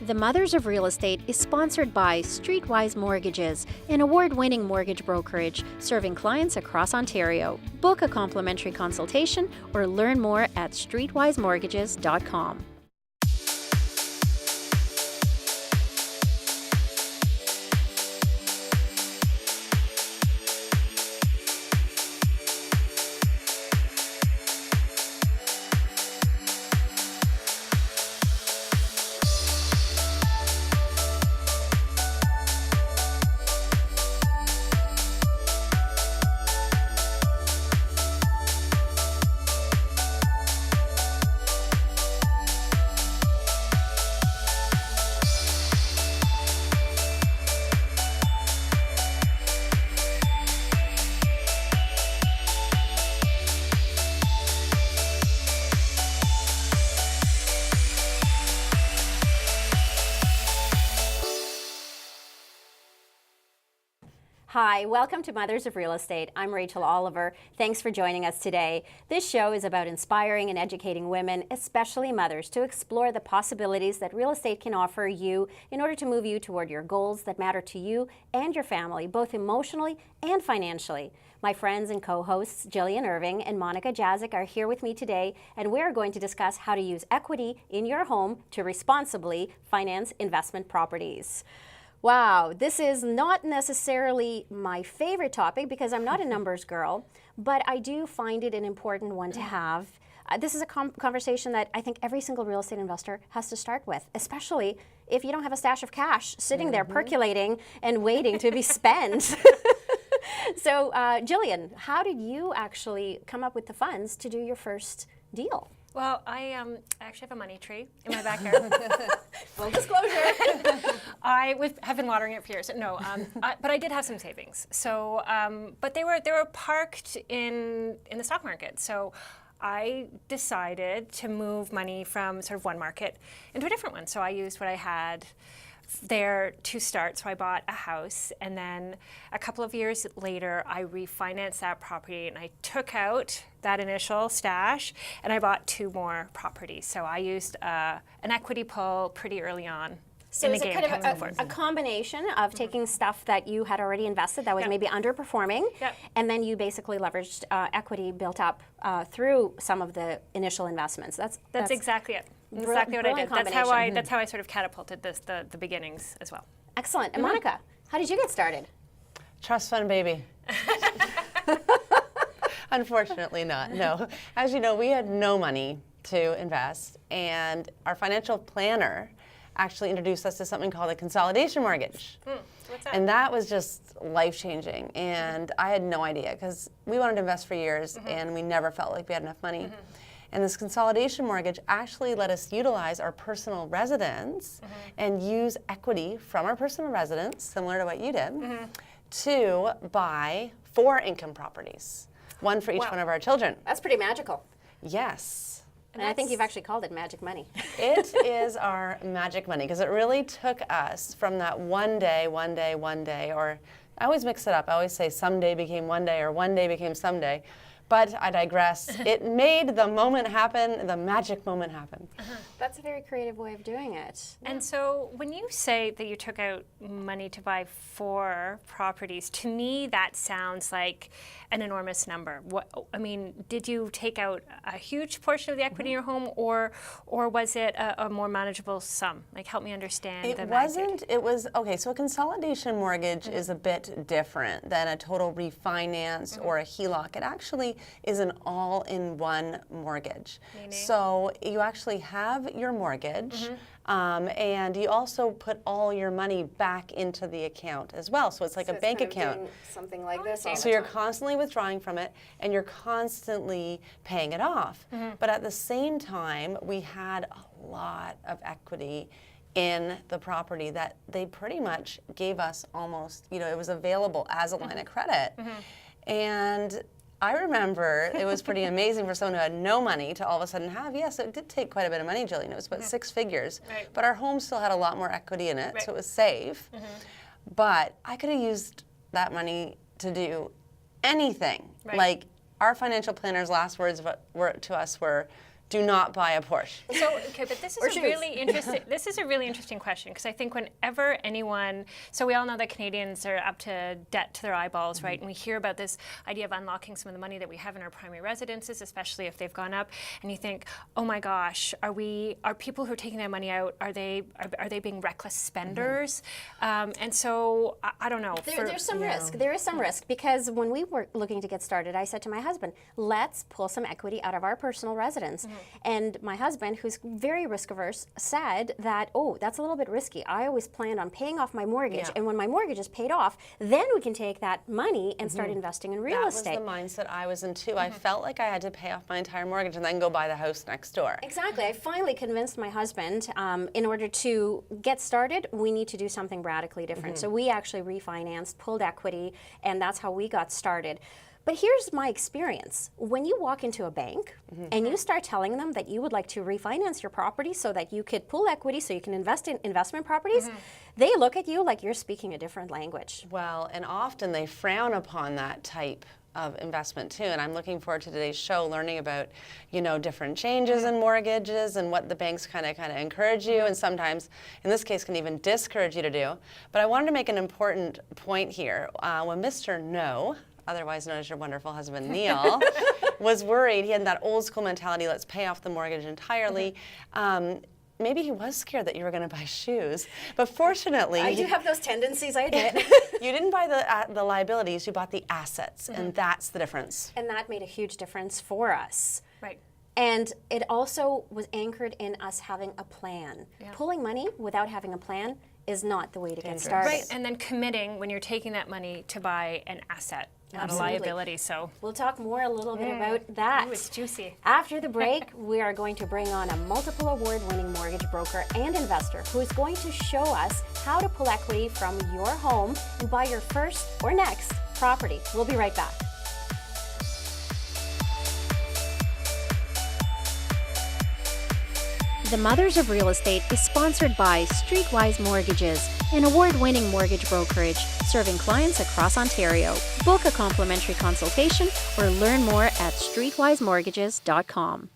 The Mothers of Real Estate is sponsored by Streetwise Mortgages, an award-winning mortgage brokerage serving clients across Ontario. Book a complimentary consultation or learn more at streetwisemortgages.com. Hi, welcome to Mothers of Real Estate. I'm Rachel Oliver. Thanks for joining us today. This show is about inspiring and educating women, especially mothers, to explore the possibilities that real estate can offer you in order to move you toward your goals that matter to you and your family, both emotionally and financially. My friends and co-hosts Jillian Irving and Monica Jazik are here with me today, and we're going to discuss how to use equity in your home to responsibly finance investment properties. Wow, this is not necessarily my favorite topic because I'm not a numbers girl, but I do find it an important one to have. This is a conversation that I think every single real estate investor has to start with, especially if you don't have a stash of cash sitting there percolating and waiting to be spent. So, Jillian, how did you actually come up with the funds to do your first deal? Well, I actually have a money tree in my backyard. Full disclosure. I have been watering it for years. No, but I did have some savings. So, but they were parked in the stock market. So, I decided to move money from sort of one market into a different one. So I used what I had there to start. So I bought a house, and then a couple of years later I refinanced that property and I took out that initial stash and I bought 2 more properties. So I used an equity pull pretty early on. So is it kind of a combination of taking stuff that you had already invested that was maybe underperforming, and then you basically leveraged equity built up through some of the initial investments? That's exactly it. Exactly what I did. That's how I sort of catapulted the beginnings as well. Excellent. And Monica, how did you get started? Trust fund, baby. Unfortunately not, no. As you know, we had no money to invest, and our financial planner actually introduced us to something called a consolidation mortgage. What's that? And that was just life-changing, and I had no idea because we wanted to invest for years and we never felt like we had enough money. And this consolidation mortgage actually let us utilize our personal residence and use equity from our personal residence, similar to what you did, to buy 4 income properties, one for each one of our children. That's pretty magical. Yes. And I think you've actually called it magic money. It is our magic money because it really took us from that one day, or I always mix it up. I always say someday became one day or one day became someday. But I digress. It made the moment happen, the magic moment happen. That's a very creative way of doing it. And so when you say that you took out money to buy 4 properties, to me that sounds like an enormous number. I mean, did you take out a huge portion of the equity in your home, or was it a more manageable sum? Like, help me understand the magnitude. It was, okay, so a consolidation mortgage is a bit different than a total refinance or a HELOC. It actually is an all-in-one mortgage. Meaning? So you actually have your mortgage, and you also put all your money back into the account as well. So it's like a bank account. Something like this. So you're constantly withdrawing from it, and you're constantly paying it off. But at the same time, we had a lot of equity in the property that they pretty much gave us almost, it was available as a line of credit. And I remember it was pretty amazing for someone who had no money to all of a sudden have, yes, it did take quite a bit of money, Jillian. It was about 6 figures. Right. But our home still had a lot more equity in it, so it was safe. But I could have used that money to do anything. Like, our financial planner's last words to us were, do not buy a Porsche. So, okay, but this is a really interesting. This is a really interesting question, because I think whenever anyone, so we all know that Canadians are up to debt to their eyeballs, right? And we hear about this idea of unlocking some of the money that we have in our primary residences, especially if they've gone up. And you think, oh my gosh, are people who are taking that money out, are they being reckless spenders? And so I don't know. There's some risk. There is some risk, because when we were looking to get started, I said to my husband, let's pull some equity out of our personal residence. And my husband, who's very risk averse, said that, oh, that's a little bit risky. I always planned on paying off my mortgage, and when my mortgage is paid off, then we can take that money and start investing in real estate. That was the mindset I was in too. I felt like I had to pay off my entire mortgage and then go buy the house next door. Exactly. I finally convinced my husband, in order to get started, we need to do something radically different. So we actually refinanced, pulled equity, and that's how we got started. But here's my experience. When you walk into a bank and you start telling them that you would like to refinance your property so that you could pull equity so you can invest in investment properties, they look at you like you're speaking a different language. Well, and often they frown upon that type of investment too. And I'm looking forward to today's show, learning about, different changes in mortgages and what the banks kind of encourage you, and sometimes, in this case, can even discourage you to do. But I wanted to make an important point here. When Mr. No, otherwise known as your wonderful husband, Neil, was worried, he had that old school mentality, let's pay off the mortgage entirely. Maybe he was scared that you were going to buy shoes, but fortunately... I do have those tendencies, I admit. You didn't buy the liabilities, you bought the assets, and that's the difference. And that made a huge difference for us. Right. And it also was anchored in us having a plan. Pulling money without having a plan is not the way to get started. Right, and then committing when you're taking that money to buy an asset, not a liability. So we'll talk more a little bit about that. Ooh, it's juicy. After the break, we are going to bring on a multiple award-winning mortgage broker and investor who is going to show us how to pull equity from your home and buy your first or next property. We'll be right back. The Mothers of Real Estate is sponsored by Streetwise Mortgages, an award-winning mortgage brokerage serving clients across Ontario. Book a complimentary consultation or learn more at streetwisemortgages.com.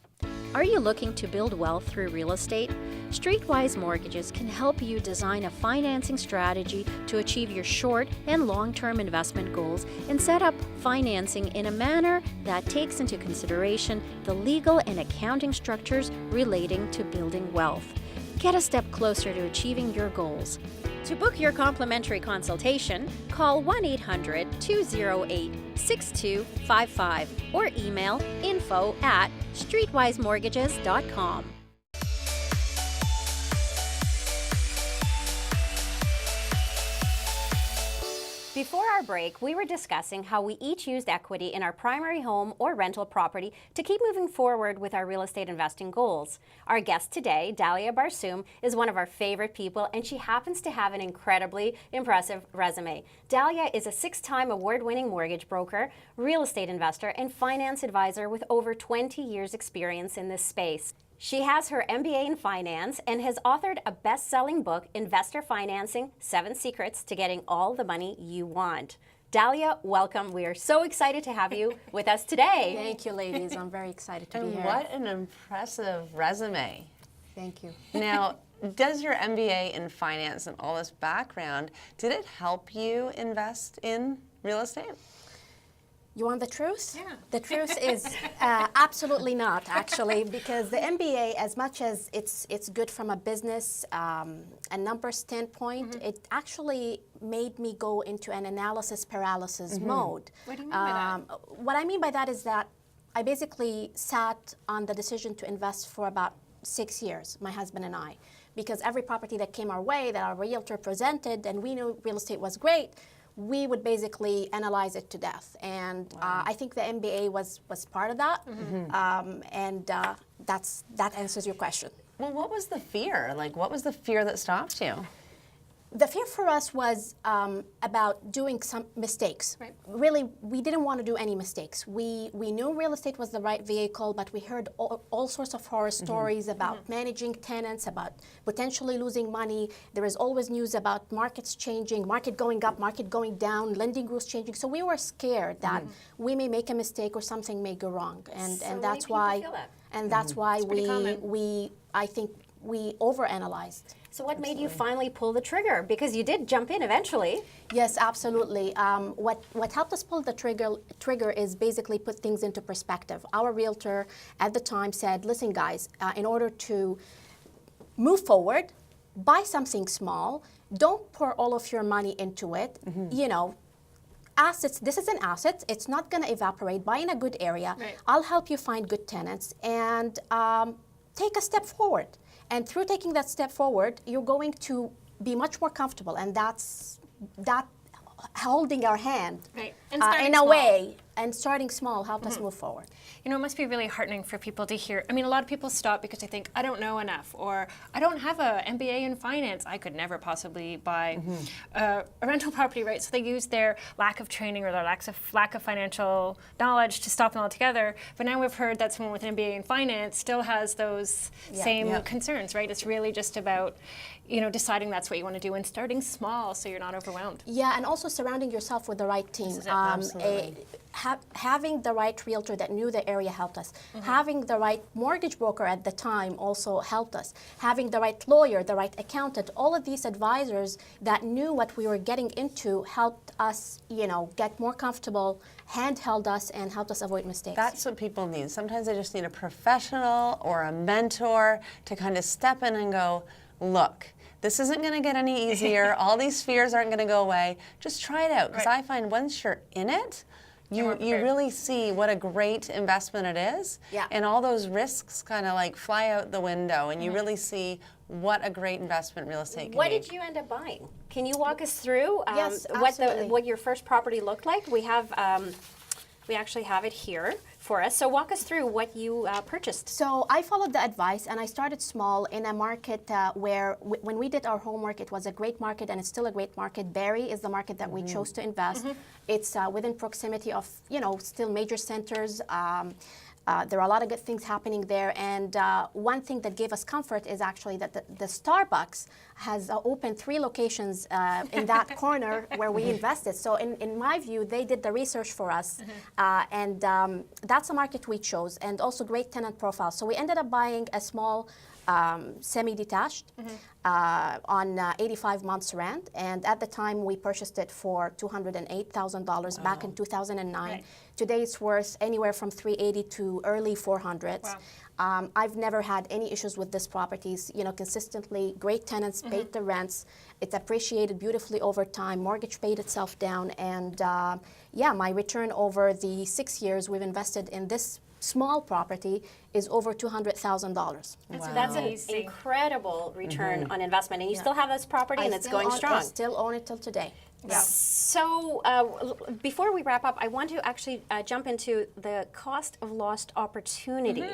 Are you looking to build wealth through real estate? Streetwise Mortgages can help you design a financing strategy to achieve your short and long-term investment goals and set up financing in a manner that takes into consideration the legal and accounting structures relating to building wealth. Get a step closer to achieving your goals. To book your complimentary consultation, call 1-800-208-6255 or email info@streetwisemortgages.com. Before our break, we were discussing how we each used equity in our primary home or rental property to keep moving forward with our real estate investing goals. Our guest today, Dalia Barsoum, is one of our favorite people, and she happens to have an incredibly impressive resume. Dalia is a 6-time award-winning mortgage broker, real estate investor, and finance advisor with over 20 years' experience in this space. She has her MBA in finance and has authored a best-selling book, Investor Financing: 7 Secrets to Getting All the Money You Want. Dalia, welcome. We are so excited to have you with us today. Thank you, ladies. I'm very excited to be here. What an impressive resume. Thank you. Now, does your MBA in finance and all this background, did it help you invest in real estate? You want the truth? Yeah. The truth is absolutely not, actually, because the MBA, as much as it's good from a business and number standpoint, it actually made me go into an analysis paralysis mode. What do you mean by that? What I mean by that is that I basically sat on the decision to invest for about 6 years, my husband and I, because every property that came our way that our realtor presented, and we knew real estate was great, we would basically analyze it to death. And I think the MBA was part of that. That answers your question. Well, what was the fear? Like, what was the fear that stopped you? The fear for us was about doing some mistakes. Right. Really, we didn't want to do any mistakes. We knew real estate was the right vehicle, but we heard all sorts of horror stories about managing tenants, about potentially losing money. There is always news about markets changing, market going up, market going down, lending rules changing. So we were scared that we may make a mistake or something may go wrong. And So that's many people why. feel that. And that's why pretty common. I think we overanalyzed. So what made you finally pull the trigger? Because you did jump in eventually. Yes, absolutely. What helped us pull the trigger is basically put things into perspective. Our realtor at the time said, listen guys, in order to move forward, buy something small, don't pour all of your money into it, you know, assets, this is an asset, it's not gonna evaporate, buy in a good area, Right. I'll help you find good tenants, and take a step forward. And through taking that step forward, you're going to be much more comfortable, and that's holding our hand Right. And starting in a small. way, and starting small helped us move forward. You know, it must be really heartening for people to hear. I mean, a lot of people stop because they think, I don't know enough, or I don't have a MBA in finance. I could never possibly buy a rental property, right? So they use their lack of training or their lack of financial knowledge to stop them altogether. But now we've heard that someone with an MBA in finance still has those same concerns, right? It's really just about, you know, deciding that's what you want to do and starting small so you're not overwhelmed. Yeah, and also surrounding yourself with the right team. is it. Absolutely. Having the right realtor that knew the area helped us. Having the right mortgage broker at the time also helped us. Having the right lawyer, the right accountant, all of these advisors that knew what we were getting into helped us, you know, get more comfortable, handheld us, and helped us avoid mistakes. That's what people need. Sometimes they just need a professional or a mentor to kind of step in and go, look, this isn't going to get any easier. All these fears aren't going to go away. Just try it out. Because Right. I find once you're in it, you prepared. really see what a great investment it is. Yeah. And all those risks kind of like fly out the window, and you really see what a great investment real estate can What be. did you end up buying? Can you walk us through Yes, what absolutely. your first property looked like? We have we actually have it here for us. So walk us through what you purchased. So I followed the advice, and I started small in a market where when we did our homework, it was a great market, and it's still a great market. Barrie is the market that we chose to invest. It's within proximity of, you know, still major centers. There are a lot of good things happening there, and one thing that gave us comfort is actually that the Starbucks has opened 3 locations in that corner where we invested. So in my view, they did the research for us, and that's a market we chose, and also great tenant profile. So we ended up buying a small semi-detached on 85 months rent, and at the time we purchased it for $208,000 back in 2009. Right. Today it's worth anywhere from $380,000 to early $400,000. Wow. I've never had any issues with this properties. You know, consistently great tenants paid the rents. It's appreciated beautifully over time. Mortgage paid itself down, and yeah, my return over the 6 years we've invested in this small property is over $200,000. That's an amazing. incredible return on investment, and you still have this property, and it's going I strong. still own it till today. Yeah. So before we wrap up, I want to actually jump into the cost of lost opportunity,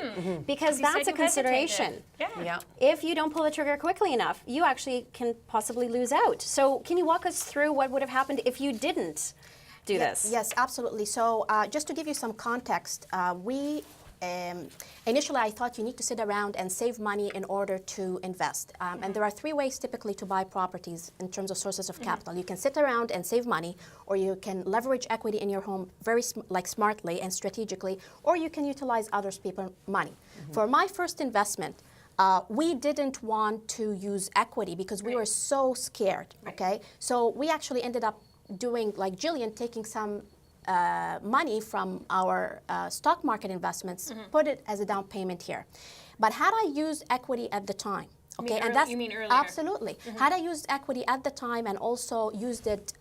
because You said that's a you consideration. hesitated. Yeah. Yeah. If you don't pull the trigger quickly enough, you actually can possibly lose out. So can you walk us through what would have happened if you didn't do this? Yes, absolutely. So just to give you some context, initially I thought you need to sit around and save money in order to invest. And there are 3 ways typically to buy properties in terms of sources of capital. You can sit around and save money, or you can leverage equity in your home very smartly and strategically, or you can utilize others' people's money. For my first investment, we didn't want to use equity because we were so scared, okay? So we actually ended up doing, like Jillian, taking some money from our stock market investments, put it as a down payment here. But had I used equity at the time, okay, mean you mean earlier? absolutely. Had I used equity at the time and also used it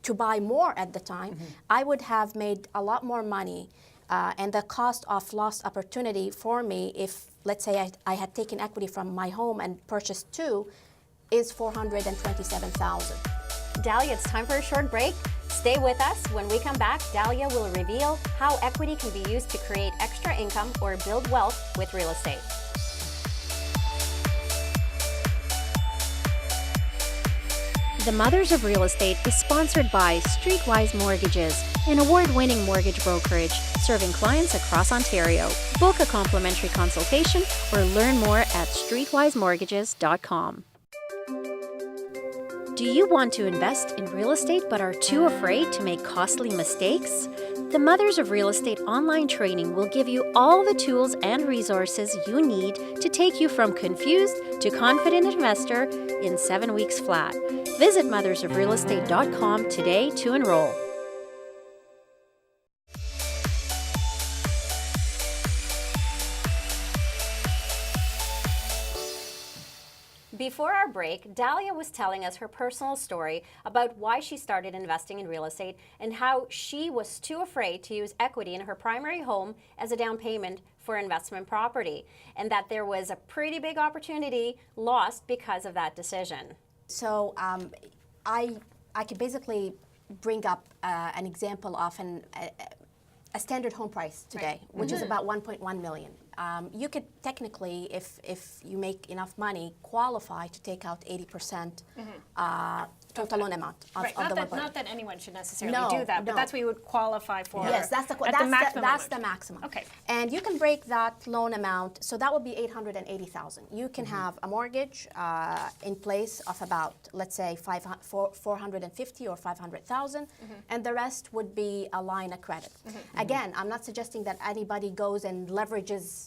to buy more at the time, I would have made a lot more money. And the cost of lost opportunity for me, if let's say I had taken equity from my home and purchased 2, is $427,000. Dalia, it's time for a short break. Stay with us. When we come back, Dalia will reveal how equity can be used to create extra income or build wealth with real estate. The Mothers of Real Estate is sponsored by Streetwise Mortgages, an award-winning mortgage brokerage serving clients across Ontario. Book a complimentary consultation or learn more at streetwisemortgages.com. Do you want to invest in real estate but are too afraid to make costly mistakes? The Mothers of Real Estate online training will give you all the tools and resources you need to take you from confused to confident investor in 7 weeks flat. Visit mothersofrealestate.com today to enroll. Before our break, Dalia was telling us her personal story about why she started investing in real estate and how she was too afraid to use equity in her primary home as a down payment for investment property, and that there was a pretty big opportunity lost because of that decision. So I could basically bring up an example of a standard home price today, which is about 1.1 million. You could technically, if you make enough money, qualify to take out 80% total loan amount of the 1.1. Not that anyone should necessarily No, do that, but no. that's what you would qualify for. Yes, that's the maximum. Okay. And you can break that loan amount, so that would be 880,000. You can have a mortgage in place of about, let's say, 450 or 500,000, and the rest would be a line of credit. Again, I'm not suggesting that anybody goes and leverages,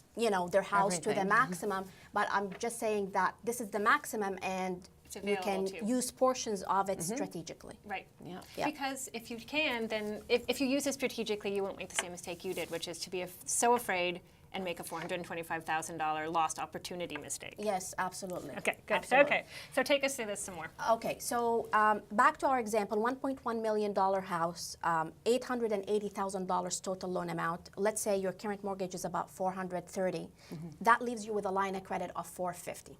their house to the maximum, but I'm just saying that this is the maximum, and you can use portions of it strategically. Right. Yeah. Because if you can, then if you use it strategically, you won't make the same mistake you did, which is to be so afraid and make a $425,000 lost opportunity mistake. Yes, absolutely. Okay, good. Absolutely. Okay, so take us through this some more. Okay, so back to our example, $1.1 million house, $880,000 total loan amount. Let's say your current mortgage is about $430,000. That leaves you with a line of credit of $450,000.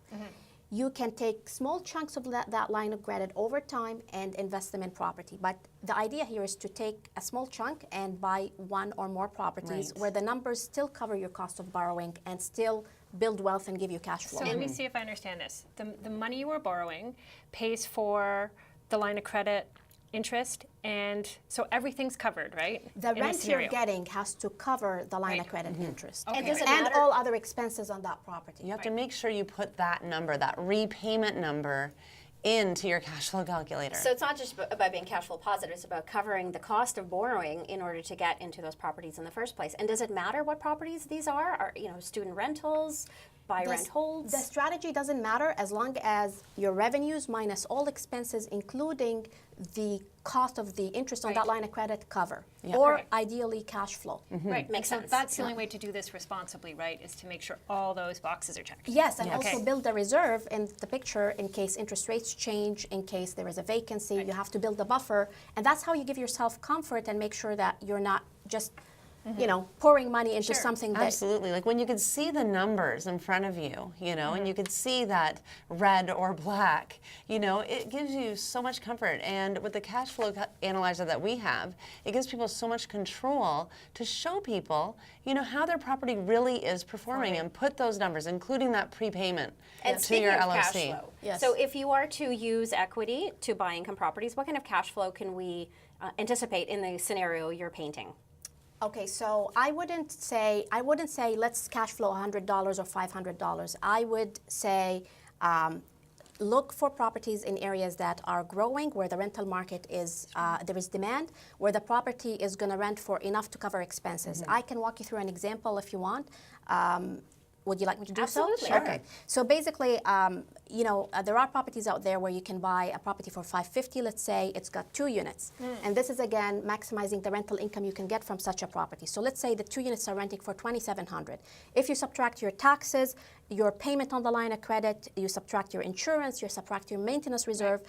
You can take small chunks of that line of credit over time and invest them in property. But the idea here is to take a small chunk and buy one or more properties where the numbers still cover your cost of borrowing and still build wealth and give you cash flow. So let me see if I understand this. The money you are borrowing pays for the line of credit, interest, and so everything's covered, right? The rent you're getting has to cover the line of credit interest and all other expenses on that property. You have to make sure you put that number, that repayment number, into your cash flow calculator. So it's not just about being cash flow positive, it's about covering the cost of borrowing in order to get into those properties in the first place. And does it matter what properties these are student rentals, buy, rent, holds? The strategy doesn't matter as long as your revenues minus all expenses, including the cost of the interest on that line of credit, cover. Or ideally cash flow. Right, makes sense. So that's the only way to do this responsibly, right, is to make sure all those boxes are checked. Yes, and also build a reserve in the picture in case interest rates change, in case there is a vacancy. You have to build a buffer, and that's how you give yourself comfort and make sure that you're not just pouring money into something that... Absolutely. Like when you can see the numbers in front of you, and you can see that red or black, it gives you so much comfort. And with the cash flow analyzer that we have, it gives people so much control to show people, how their property really is performing and put those numbers, including that prepayment to your LLC. Cash flow. Yes. So if you are to use equity to buy income properties, what kind of cash flow can we anticipate in the scenario you're painting? Okay, so I wouldn't say let's cash flow $100 or $500. I would say look for properties in areas that are growing, where the rental market is there is demand, where the property is going to rent for enough to cover expenses. I can walk you through an example if you want. Would you like me to do so? Absolutely. Sure. Okay. So basically, there are properties out there where you can buy a property for $550, let's say. It's got 2 units. And this is, again, maximizing the rental income you can get from such a property. So let's say the 2 units are renting for $2,700. If you subtract your taxes, your payment on the line of credit, you subtract your insurance, you subtract your maintenance reserve,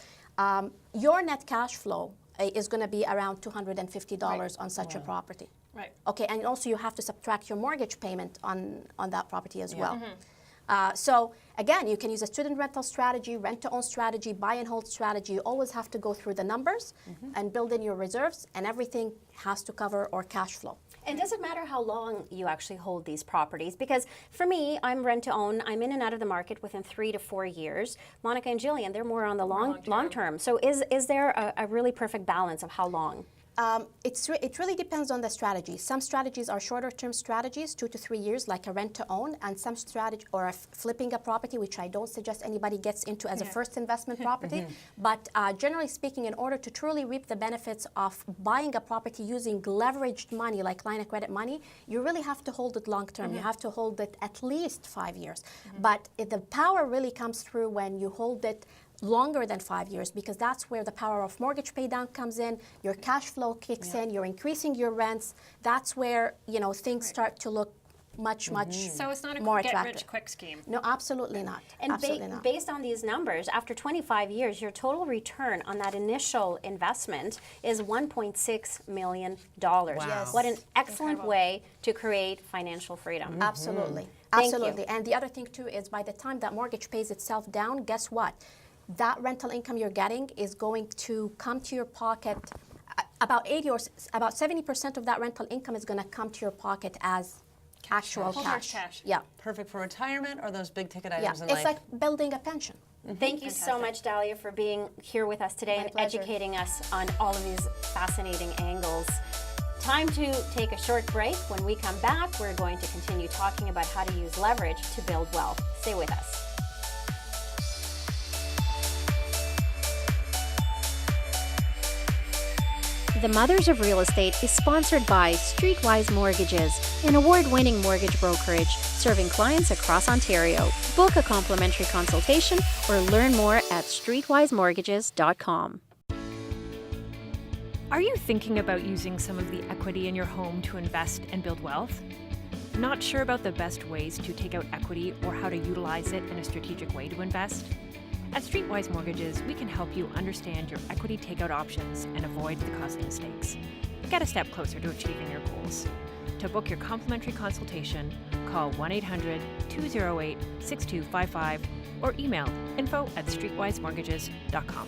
your net cash flow is going to be around $250 on such a property. Right. Okay, and also you have to subtract your mortgage payment on that property as well. So again, you can use a student rental strategy, rent-to-own strategy, buy-and-hold strategy. You always have to go through the numbers and build in your reserves, and everything has to cover or cash flow. And does it matter how long you actually hold these properties? Because for me, I'm rent-to-own. I'm in and out of the market within 3 to 4 years. Monica and Jillian, they're more on the long term. So is there a really perfect balance of how long? It really depends on the strategy. Some strategies are shorter-term strategies, 2 to 3 years, like a rent-to-own, and some strategy, or flipping a property, which I don't suggest anybody gets into as a first investment property. But generally speaking, in order to truly reap the benefits of buying a property using leveraged money, like line of credit money, you really have to hold it long-term. You have to hold it at least 5 years. But the power really comes through when you hold it longer than 5 years, because that's where the power of mortgage pay down comes in, your cash flow kicks in, you're increasing your rents. That's where, things start to look much So it's not a more get attractive. rich quick scheme. No, absolutely not. And absolutely not. based on these numbers, after 25 years, your total return on that initial investment is $1.6 million. Yes. What an excellent way to create financial freedom. Absolutely. Thank you. Absolutely. And the other thing too is by the time that mortgage pays itself down, guess what? That rental income you're getting is going to come to your pocket. About 70% of that rental income is going to come to your pocket as actual Full cash. cash. Yeah. Perfect for retirement or those big ticket Yeah. items in It's life. like building a pension. Thank you so much, Dalia, for being here with us today My and pleasure. educating us on all of these fascinating angles. Time to take a short break. When we come back, we're going to continue talking about how to use leverage to build wealth. Stay with us. The Mothers of Real Estate is sponsored by Streetwise Mortgages, an award-winning mortgage brokerage serving clients across Ontario. Book a complimentary consultation or learn more at streetwisemortgages.com. Are you thinking about using some of the equity in your home to invest and build wealth? Not sure about the best ways to take out equity or how to utilize it in a strategic way to invest? At Streetwise Mortgages, we can help you understand your equity takeout options and avoid the costly mistakes. Get a step closer to achieving your goals. To book your complimentary consultation, call 1-800-208-6255 or email info@streetwisemortgages.com.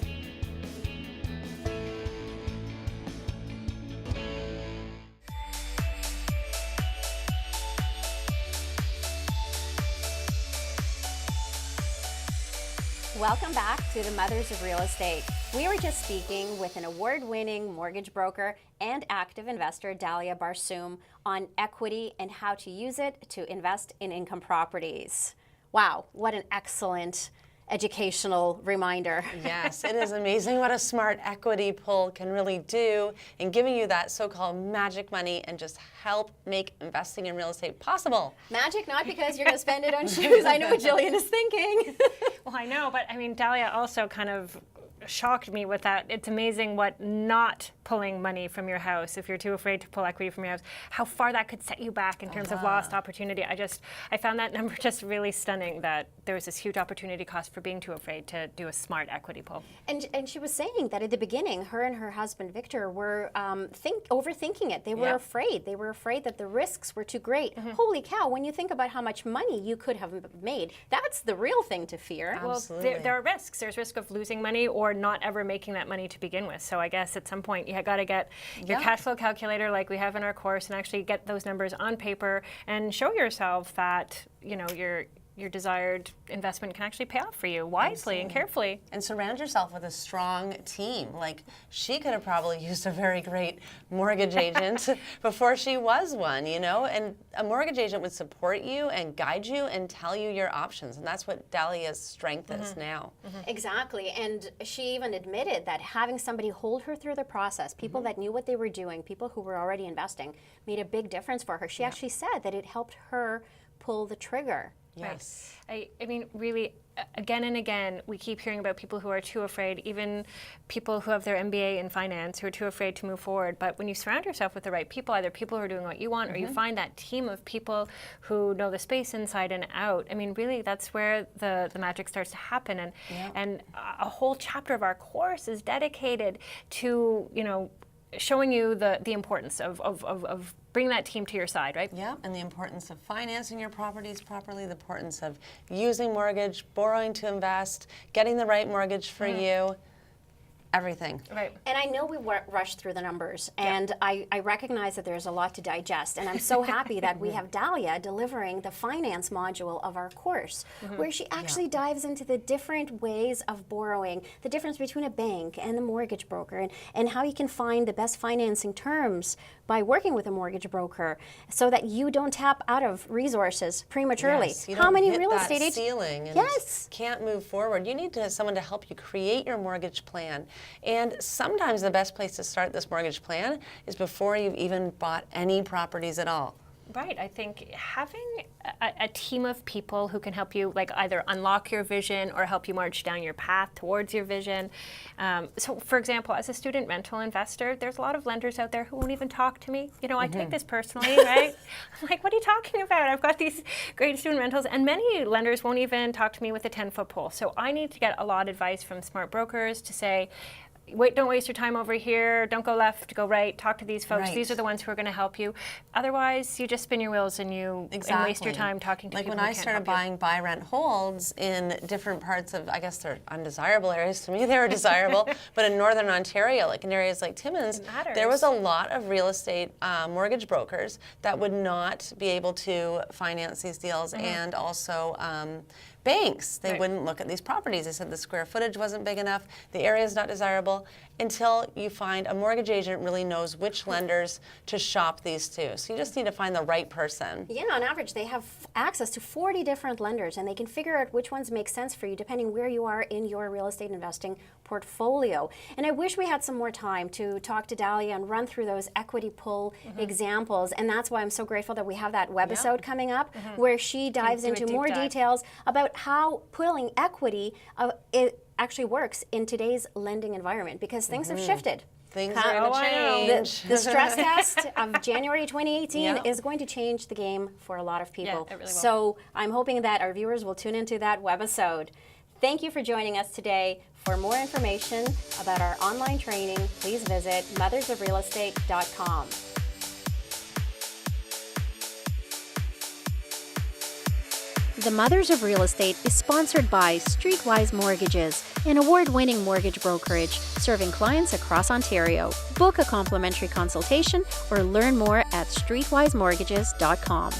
Welcome back to the Mothers of Real Estate. We were just speaking with an award-winning mortgage broker and active investor, Dalia Barsoum, on equity and how to use it to invest in income properties. Wow, what an excellent educational reminder. Yes, it is amazing what a smart equity pull can really do in giving you that so-called magic money and just help make investing in real estate possible. Magic, not because you're going to spend it on shoes. I know what Jillian is thinking. Well, I know, but I mean, Dalia also kind of shocked me with that. It's amazing what not pulling money from your house, if you're too afraid to pull equity from your house, how far that could set you back in terms of lost opportunity. I found that number just really stunning, that there was this huge opportunity cost for being too afraid to do a smart equity pull. And she was saying that at the beginning, her and her husband Victor were overthinking it. They were Yeah. afraid. They were afraid that the risks were too great. Holy cow, when you think about how much money you could have made, that's the real thing to fear. Well, Absolutely. there are risks. There's risk of losing money or not ever making that money to begin with. So I guess at some point you got to get your cash flow calculator like we have in our course and actually get those numbers on paper and show yourself that, your desired investment can actually pay off for you wisely and carefully. And surround yourself with a strong team. Like, she could have probably used a very great mortgage agent before she was one, and a mortgage agent would support you and guide you and tell you your options. And that's what Dalia's strength is now. Exactly. And she even admitted that having somebody hold her through the process, people that knew what they were doing, people who were already investing, made a big difference for her. She actually said that it helped her pull the trigger. Yes. I mean, really, again and again, we keep hearing about people who are too afraid, even people who have their MBA in finance who are too afraid to move forward. But when you surround yourself with the right people, either people who are doing what you want or you find that team of people who know the space inside and out, I mean, really, that's where the magic starts to happen. And a whole chapter of our course is dedicated to, showing you the importance of bringing that team to your side, right? Yeah, and the importance of financing your properties properly, the importance of using mortgage, borrowing to invest, getting the right mortgage for you. everything. Right. And I know we rushed through the numbers, and I recognize that there's a lot to digest. And I'm so happy that we have Dalia delivering the finance module of our course, where she actually dives into the different ways of borrowing, the difference between a bank and the mortgage broker, and how you can find the best financing terms by working with a mortgage broker, so that you don't tap out of resources prematurely. Yes, you How don't many hit real that estate agents? ceiling and Yes. can't move forward. You need someone to help you create your mortgage plan. And sometimes the best place to start this mortgage plan is before you've even bought any properties at all. Right. I think having a team of people who can help you, like, either unlock your vision or help you march down your path towards your vision. So, for example, as a student rental investor, there's a lot of lenders out there who won't even talk to me. You know, I take this personally, right? I'm like, what are you talking about? I've got these great student rentals, and many lenders won't even talk to me with a 10-foot pole. So I need to get a lot of advice from smart brokers to say, wait, don't waste your time over here. Don't go left, go right. Talk to these folks. Right. These are the ones who are going to help you. Otherwise, you just spin your wheels and you and waste your time talking to like people when who I can't started help you. buying buy, rent, holds in different parts of, I guess they're undesirable areas. To me, they were desirable. But in Northern Ontario, like in areas like Timmins, there was a lot of real estate mortgage brokers that would not be able to finance these deals, and also banks. They wouldn't look at these properties. They said the square footage wasn't big enough, the area is not desirable, until you find a mortgage agent really knows which lenders to shop these to. So you just need to find the right person. Yeah, on average, they have access to 40 different lenders, and they can figure out which ones make sense for you depending where you are in your real estate investing portfolio. And I wish we had some more time to talk to Dalia and run through those equity pull examples, and that's why I'm so grateful that we have that webisode coming up where she dives do a into deep more dive. details about how pulling equity it actually works in today's lending environment, because things have shifted. Things are going to change. The stress test of January 2018 Yeah. is going to change the game for a lot of people. it really will. So I'm hoping that our viewers will tune into that webisode. Thank you for joining us today. For more information about our online training, please visit mothersofrealestate.com. The Mothers of Real Estate is sponsored by Streetwise Mortgages, an award-winning mortgage brokerage serving clients across Ontario. Book a complimentary consultation or learn more at streetwisemortgages.com.